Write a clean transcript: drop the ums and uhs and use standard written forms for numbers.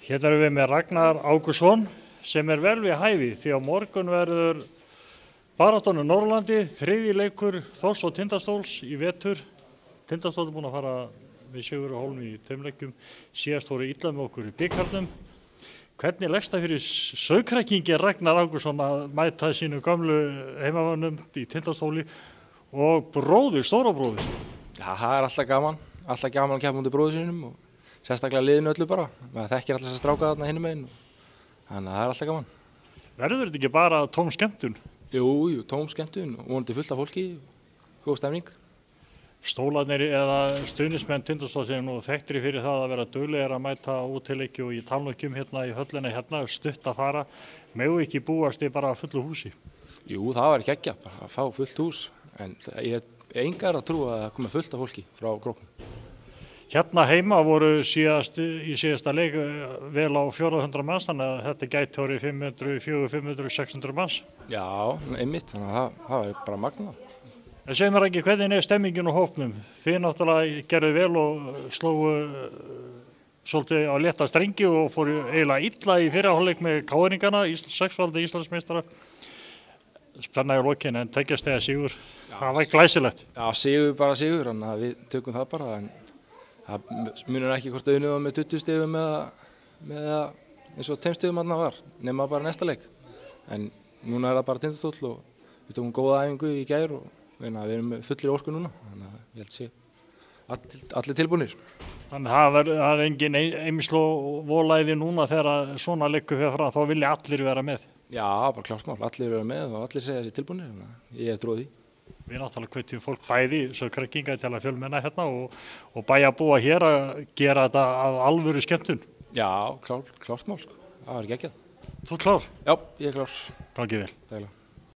Hérna erum við með Ragnar Ágústsson sem vel við hæfi því á morgun verður baráttan um Norðurlandi, þriðji leikur Þórs og Tindastóls í vetur. Tindastóll er búinn að fara við Sigurður Hólm í tveim leikjum, síðast voru illa með okkur í bikarnum. Hvernig leggst það fyrir Sauðkrækingi Ragnar Ágústsson að mæta sínu gömlu heimamönnum í Tindastóli og bróðir, stóra bróðir? Já, það er alltaf gaman að keppa mútið bróður sínum og sérstaklega liðinu öllu bara. Maður þekkir alltaf þess að stráka þarna hinum megin, þannig að það er alltaf gaman. Verður þetta ekki bara tóm skemmtun? Jú, tóm skemmtun og vonandi fullt af fólki, góð stemning. Stólarnir eða stuðningsmenn Tindastóls eru nú þekktir fyrir það að vera duglegir að mæta útileiki og ég tala ekki hérna í höllina hérna, stutt að fara. Megu ekki búast í bara fullu húsi? Jú, það var geggjað, bara að fá fullt hús, en ég hef engar að trúa að það komi fullt af fólki frá Króknum. Hérna heima voru í síðasta leik vel á 400 manns, þannig að þetta gæti orðið 500, 400, 500, 600 manns. Já, einmitt, þannig að það var bara magnað. En segir mér ekki, hvernig stemmingin og hópnum? Þið náttúrulega gerðu vel og slógu svolítið á létta strengi og fóru eiginlega illa í fyrri hálfleik með KR-ingana, sexfaldi Íslandsmeistara. Spenna í lokin en tekjast þegar sigur. Það var glæsilegt. Já, sigur bara sigur, þannig að við tökum það bara. En það munur ekki hvort auðvitað með 20 stigum eða eins og 10 stigum þarna var, nema bara næsta leik. En núna er það bara Tindastóll og við tókum góða æfingu í gær og við erum fullir orku núna, þannig að ég held að sé allir tilbúnir. Þannig að það er engin eymsl og volæði núna þegar svona leikur fyrir frá, þá vilja allir vera með. Já, bara klárt mál, allir vera með og allir segja sér tilbúnir, þannig að ég hef trúið því. Við náttúrulega hvetjum fólk bæði, Sauðkrækinga til að fjölmenna hérna og bæjarbúa hér að gera þetta af alvöru skemmtun. Já, klárt mál, það var geggjað. Þú klár? Já, ég er klár. Gangi vel. Dæla.